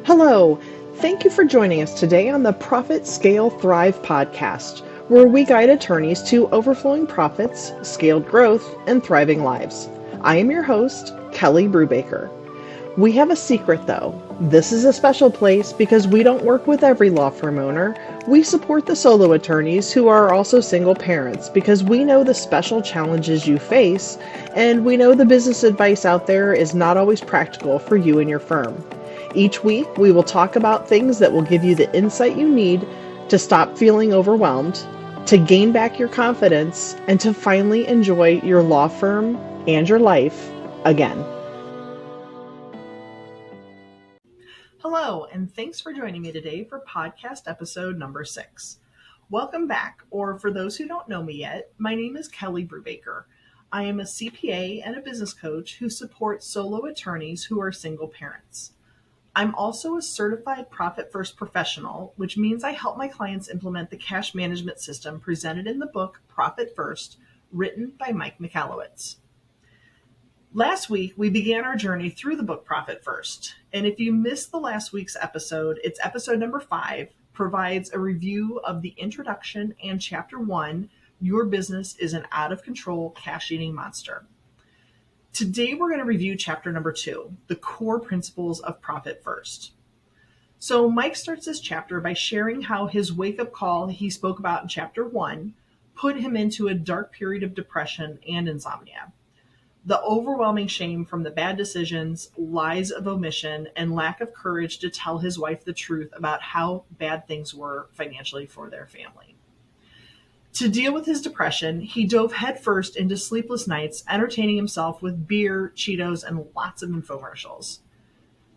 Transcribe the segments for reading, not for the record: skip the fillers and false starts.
Hello. Thank you for joining us today on the Profit Scale Thrive podcast, where we guide attorneys to overflowing profits, scaled growth, and thriving lives. I am your host, Kelly Brubaker. We have a secret though. This is a special place because we don't work with every law firm owner. We support the solo attorneys who are also single parents because we know the special challenges you face, and we know the business advice out there is not always practical for you and your firm. Each week, we will talk about things that will give you the insight you need to stop feeling overwhelmed, to gain back your confidence, and to finally enjoy your law firm and your life again. Hello, and thanks for joining me today for podcast episode number 6. Welcome back, or for those who don't know me yet, my name is Kelly Brubaker. I am a CPA and a business coach who supports solo attorneys who are single parents. I'm also a certified Profit First professional, which means I help my clients implement the cash management system presented in the book Profit First, written by Mike Michalowicz. Last week, we began our journey through the book Profit First. And if you missed the last week's episode, it's episode number 5, provides a review of the introduction and chapter 1, Your Business is an Out of Control Cash-Eating Monster. Today, we're going to review chapter number 2, the core principles of Profit First. So Mike starts this chapter by sharing how his wake-up call he spoke about in chapter 1 put him into a dark period of depression and insomnia. The overwhelming shame from the bad decisions, lies of omission, and lack of courage to tell his wife the truth about how bad things were financially for their family. To deal with his depression, he dove headfirst into sleepless nights, entertaining himself with beer, Cheetos, and lots of infomercials.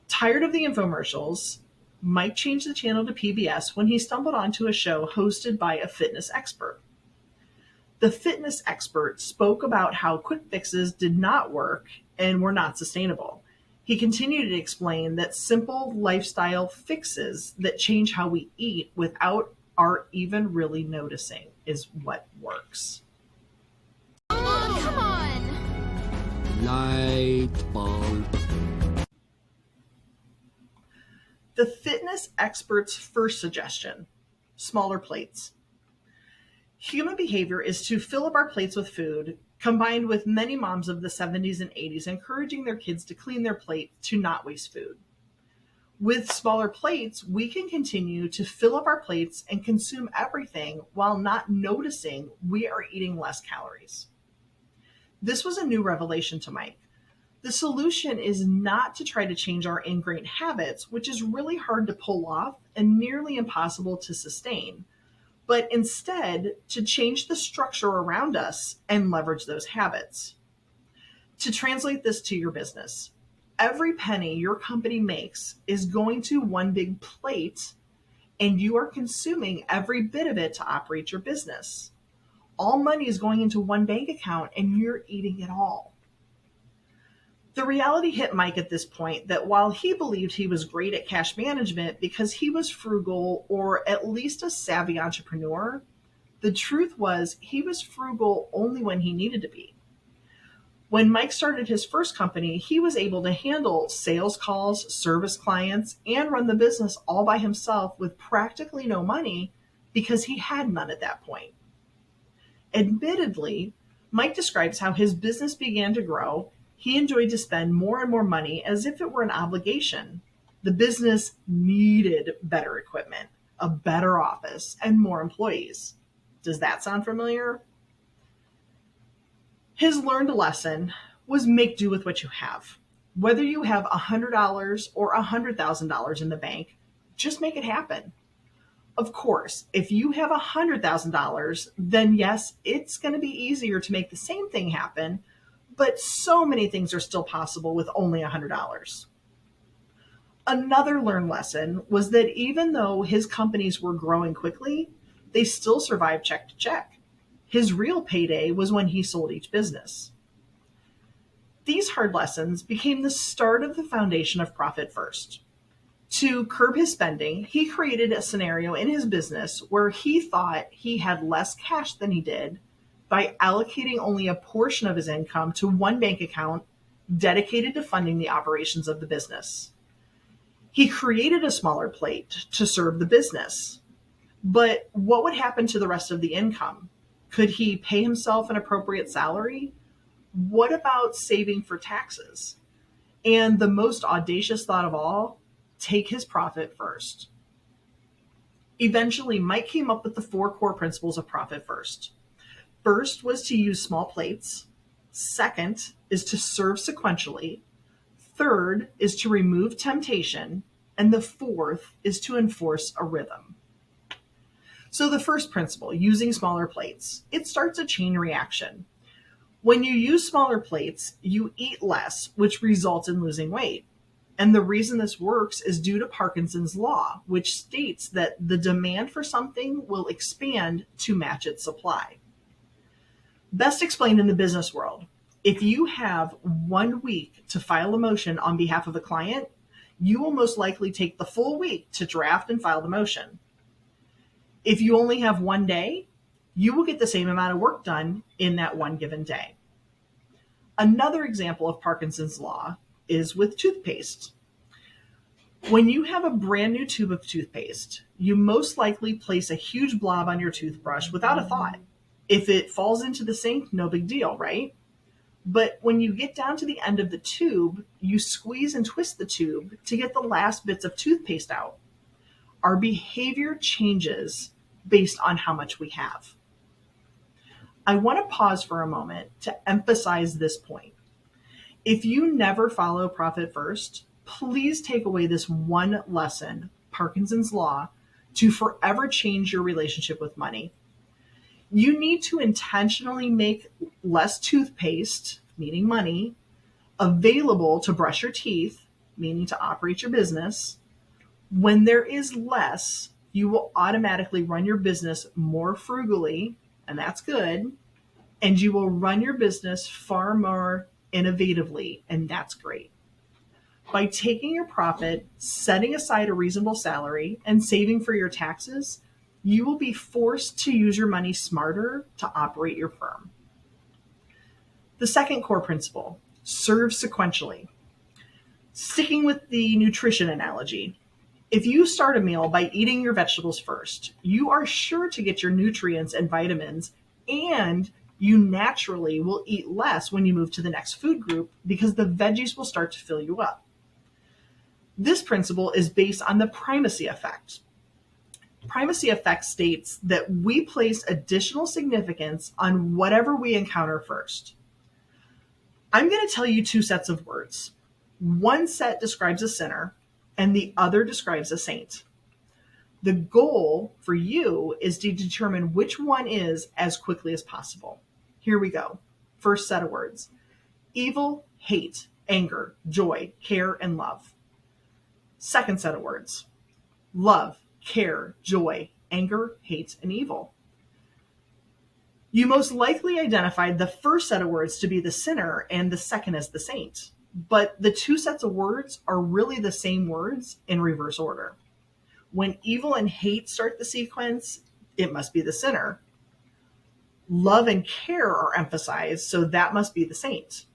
Tired of the infomercials, Mike changed the channel to PBS when he stumbled onto a show hosted by a fitness expert. The fitness expert spoke about how quick fixes did not work and were not sustainable. He continued to explain that simple lifestyle fixes that change how we eat without our even really noticing is what works. Oh, come on! Light bulb. The fitness expert's first suggestion: smaller plates. Human behavior is to fill up our plates with food, combined with many moms of the 70s and 80s encouraging their kids to clean their plate to not waste food. With smaller plates, we can continue to fill up our plates and consume everything while not noticing we are eating less calories. This was a new revelation to Mike. The solution is not to try to change our ingrained habits, which is really hard to pull off and nearly impossible to sustain, but instead to change the structure around us and leverage those habits. To translate this to your business, every penny your company makes is going to one big plate, and you are consuming every bit of it to operate your business. All money is going into one bank account, and you're eating it all. The reality hit Mike at this point that while he believed he was great at cash management because he was frugal or at least a savvy entrepreneur, the truth was he was frugal only when he needed to be. When Mike started his first company, he was able to handle sales calls, service clients, and run the business all by himself with practically no money because he had none at that point. Admittedly, Mike describes how his business began to grow. He enjoyed to spend more and more money as if it were an obligation. The business needed better equipment, a better office, and more employees. Does that sound familiar? His learned lesson was make do with what you have. Whether you have $100 or $100,000 in the bank, just make it happen. Of course, if you have $100,000, then yes, it's going to be easier to make the same thing happen, but so many things are still possible with only $100. Another learned lesson was that even though his companies were growing quickly, they still survived check to check. His real payday was when he sold each business. These hard lessons became the start of the foundation of Profit First. To curb his spending, he created a scenario in his business where he thought he had less cash than he did by allocating only a portion of his income to one bank account dedicated to funding the operations of the business. He created a smaller plate to serve the business. But what would happen to the rest of the income? Could he pay himself an appropriate salary? What about saving for taxes? And the most audacious thought of all, take his profit first. Eventually, Mike came up with the 4 core principles of profit first. First was to use small plates. Second is to serve sequentially. Third is to remove temptation. And the fourth is to enforce a rhythm. So the first principle, using smaller plates, it starts a chain reaction. When you use smaller plates, you eat less, which results in losing weight. And the reason this works is due to Parkinson's law, which states that the demand for something will expand to match its supply. Best explained in the business world, if you have 1 week to file a motion on behalf of a client, you will most likely take the full week to draft and file the motion. If you only have 1 day, you will get the same amount of work done in that one given day. Another example of Parkinson's law is with toothpaste. When you have a brand new tube of toothpaste, you most likely place a huge blob on your toothbrush without a thought. If it falls into the sink, no big deal, right? But when you get down to the end of the tube, you squeeze and twist the tube to get the last bits of toothpaste out. Our behavior changes based on how much we have. I want to pause for a moment to emphasize this point. If you never follow profit first, please take away this one lesson, Parkinson's law, to forever change your relationship with money. You need to intentionally make less toothpaste, meaning money, available to brush your teeth, meaning to operate your business. When there is less, you will automatically run your business more frugally, and that's good, and you will run your business far more innovatively, and that's great. By taking your profit, setting aside a reasonable salary, and saving for your taxes, you will be forced to use your money smarter to operate your firm. The second core principle, serve sequentially. Sticking with the nutrition analogy, if you start a meal by eating your vegetables first, you are sure to get your nutrients and vitamins, and you naturally will eat less when you move to the next food group because the veggies will start to fill you up. This principle is based on the primacy effect. Primacy effect states that we place additional significance on whatever we encounter first. I'm going to tell you 2 sets of words. One set describes a sinner, and the other describes a saint. The goal for you is to determine which one is as quickly as possible. Here we go. First set of words. Evil, hate, anger, joy, care, and love. Second set of words. Love, care, joy, anger, hate, and evil. You most likely identified the first set of words to be the sinner and the second as the saint. But the 2 sets of words are really the same words in reverse order. When evil and hate start the sequence, it must be the sinner. Love and care are emphasized, so that must be the saint.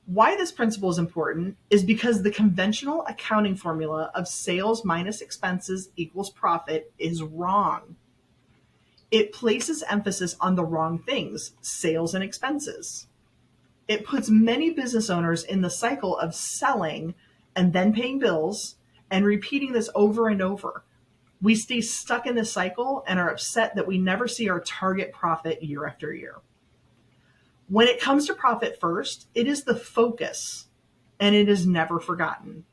Why this principle is important is because the conventional accounting formula of sales minus expenses equals profit is wrong. It places emphasis on the wrong things, sales and expenses. It puts many business owners in the cycle of selling and then paying bills and repeating this over and over. We stay stuck in this cycle and are upset that we never see our target profit year after year. When it comes to profit first, it is the focus, and it is never forgotten.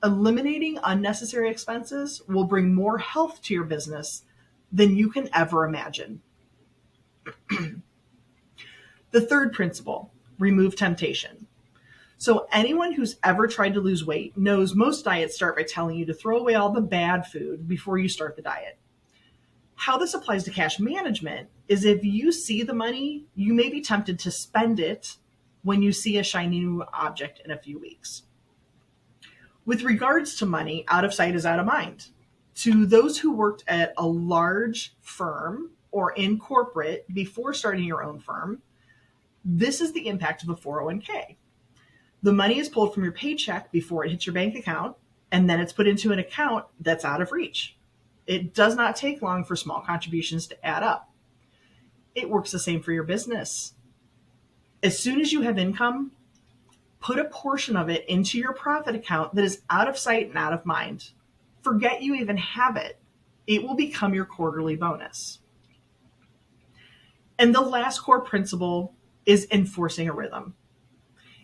Eliminating unnecessary expenses will bring more health to your business than you can ever imagine. The third principle, remove temptation. So anyone who's ever tried to lose weight knows most diets start by telling you to throw away all the bad food before you start the diet. How this applies to cash management is if you see the money, you may be tempted to spend it when you see a shiny new object in a few weeks. With regards to money, out of sight is out of mind. To those who worked at a large firm or in corporate before starting your own firm, this is the impact of a 401k. The money is pulled from your paycheck before it hits your bank account, and then it's put into an account that's out of reach. It does not take long for small contributions to add up. It works the same for your business. As soon as you have income, put a portion of it into your profit account that is out of sight and out of mind. Forget you even have it. It will become your quarterly bonus. And the last core principle is enforcing a rhythm.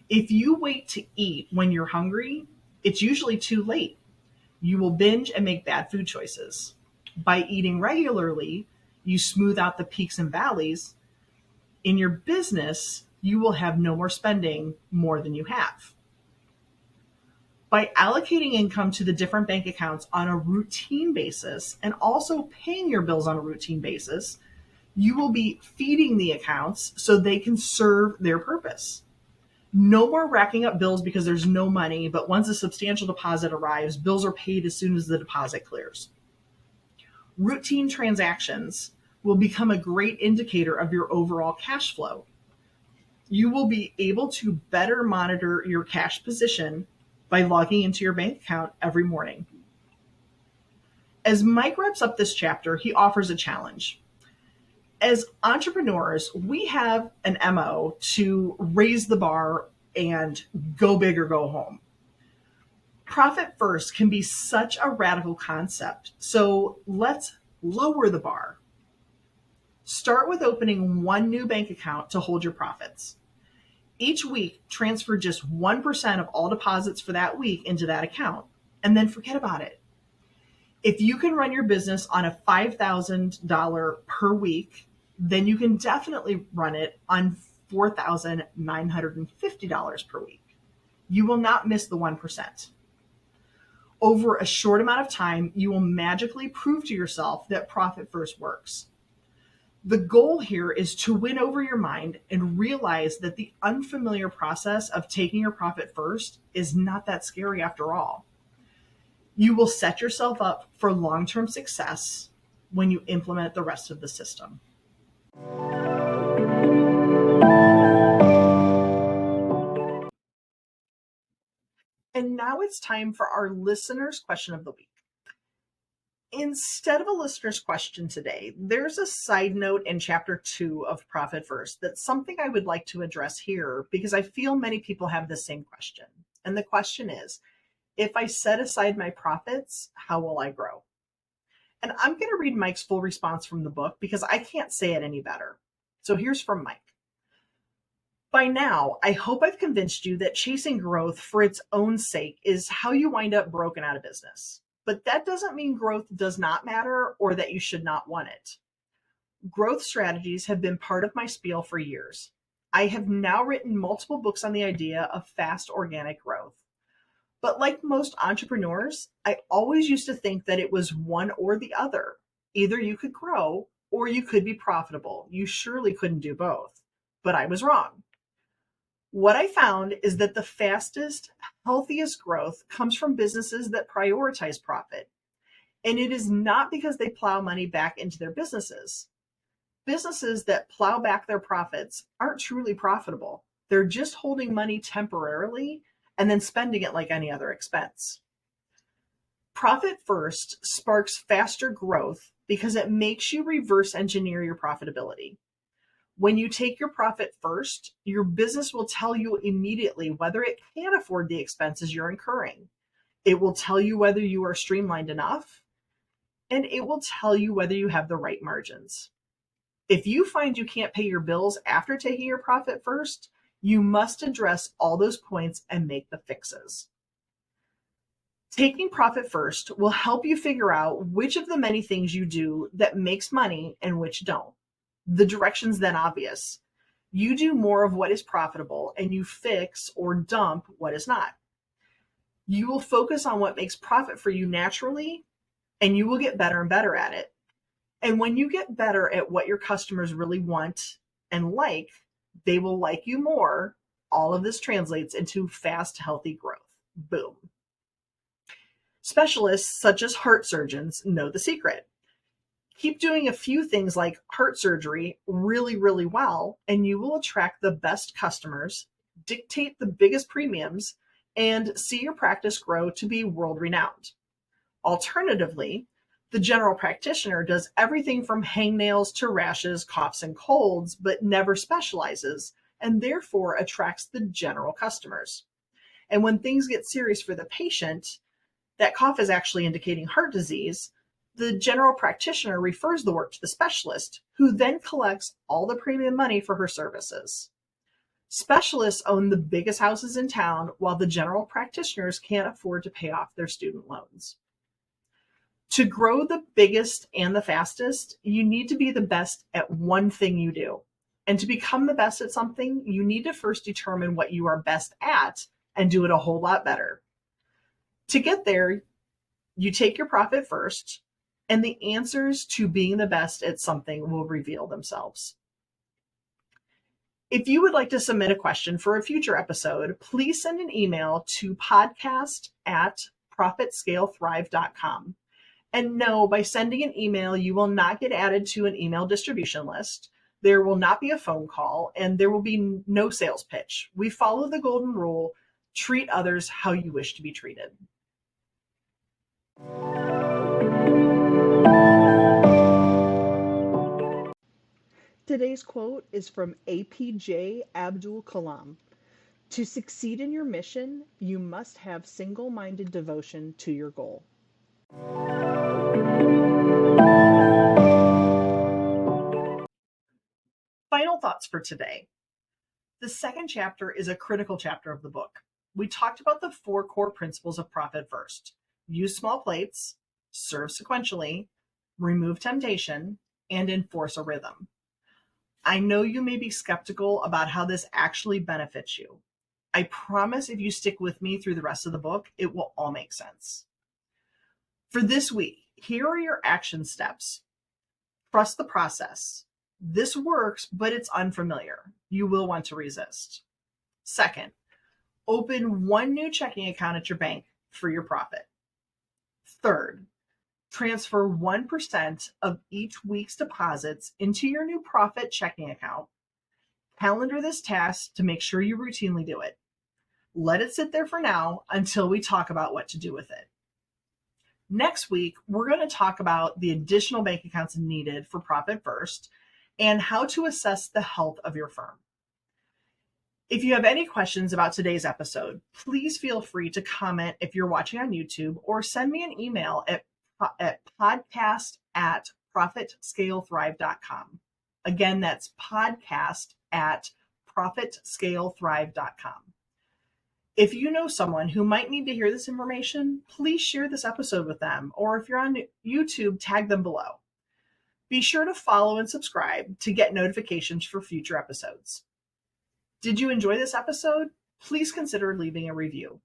If you wait to eat when you're hungry, it's usually too late. You will binge and make bad food choices. By eating regularly, you smooth out the peaks and valleys. In your business, you will have no more spending more than you have. By allocating income to the different bank accounts on a routine basis and also paying your bills on a routine basis, you will be feeding the accounts so they can serve their purpose. No more racking up bills because there's no money, but once a substantial deposit arrives, bills are paid as soon as the deposit clears. Routine transactions will become a great indicator of your overall cash flow. You will be able to better monitor your cash position by logging into your bank account every morning. As Mike wraps up this chapter, he offers a challenge. As entrepreneurs, we have an MO to raise the bar and go big or go home. Profit first can be such a radical concept, so let's lower the bar. Start with opening one new bank account to hold your profits. Each week, transfer just 1% of all deposits for that week into that account, and then forget about it. If you can run your business on a $5,000 per week, then you can definitely run it on $4,950 per week. You will not miss the 1%. Over a short amount of time, you will magically prove to yourself that profit first works. The goal here is to win over your mind and realize that the unfamiliar process of taking your profit first is not that scary after all. You will set yourself up for long-term success when you implement the rest of the system. And now it's time for our listener's question of the week. Instead of a listener's question today, there's a side note in chapter 2 of Profit First that's something I would like to address here because I feel many people have the same question. And the question is, if I set aside my profits, how will I grow? And I'm going to read Mike's full response from the book because I can't say it any better. So here's from Mike. By now, I hope I've convinced you that chasing growth for its own sake is how you wind up broken out of business. But that doesn't mean growth does not matter or that you should not want it. Growth strategies have been part of my spiel for years. I have now written multiple books on the idea of fast organic growth. But like most entrepreneurs, I always used to think that it was one or the other. Either you could grow or you could be profitable. You surely couldn't do both. But I was wrong. What I found is that the fastest, healthiest growth comes from businesses that prioritize profit. And it is not because they plow money back into their businesses. Businesses that plow back their profits aren't truly profitable. They're just holding money temporarily and then spending it like any other expense. Profit first sparks faster growth because it makes you reverse engineer your profitability. When you take your profit first, your business will tell you immediately whether it can afford the expenses you're incurring. It will tell you whether you are streamlined enough, and it will tell you whether you have the right margins. If you find you can't pay your bills after taking your profit first, you must address all those points and make the fixes. Taking profit first will help you figure out which of the many things you do that makes money and which don't. The direction's then obvious. You do more of what is profitable and you fix or dump what is not. You will focus on what makes profit for you naturally, and you will get better and better at it. And when you get better at what your customers really want and like, they will like you more. All of this translates into fast, healthy growth. Boom. Specialists such as heart surgeons know the secret. Keep doing a few things like heart surgery really, really well, and you will attract the best customers, dictate the biggest premiums, and see your practice grow to be world-renowned. Alternatively, the general practitioner does everything from hangnails to rashes, coughs, and colds, but never specializes, and therefore attracts the general customers. And when things get serious for the patient, that cough is actually indicating heart disease, the general practitioner refers the work to the specialist, who then collects all the premium money for her services. Specialists own the biggest houses in town, while the general practitioners can't afford to pay off their student loans. To grow the biggest and the fastest, you need to be the best at one thing you do. And to become the best at something, you need to first determine what you are best at and do it a whole lot better. To get there, you take your profit first, and the answers to being the best at something will reveal themselves. If you would like to submit a question for a future episode, please send an email to podcast@profitscalethrive.com. And no, by sending an email, you will not get added to an email distribution list. There will not be a phone call, and there will be no sales pitch. We follow the golden rule: treat others how you wish to be treated. Today's quote is from APJ Abdul Kalam. To succeed in your mission, you must have single-minded devotion to your goal. Final thoughts for today. The second chapter is a critical chapter of the book. We talked about the 4 core principles of profit first: use small plates, serve sequentially, remove temptation, and enforce a rhythm. I know you may be skeptical about how this actually benefits you. I promise if you stick with me through the rest of the book, it will all make sense. For this week, here are your action steps. Trust the process. This works, but it's unfamiliar. You will want to resist. Second, open one new checking account at your bank for your profit. Third, transfer 1% of each week's deposits into your new profit checking account. Calendar this task to make sure you routinely do it. Let it sit there for now until we talk about what to do with it. Next week, we're going to talk about the additional bank accounts needed for Profit First and how to assess the health of your firm. If you have any questions about today's episode, please feel free to comment if you're watching on YouTube, or send me an email at podcast@profitscalethrive.com. Again, that's podcast@profitscalethrive.com. If you know someone who might need to hear this information, please share this episode with them, or if you're on YouTube, tag them below. Be sure to follow and subscribe to get notifications for future episodes. Did you enjoy this episode? Please consider leaving a review.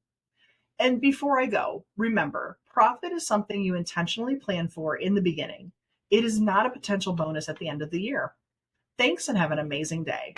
And before I go, remember, profit is something you intentionally plan for in the beginning. It is not a potential bonus at the end of the year. Thanks, and have an amazing day.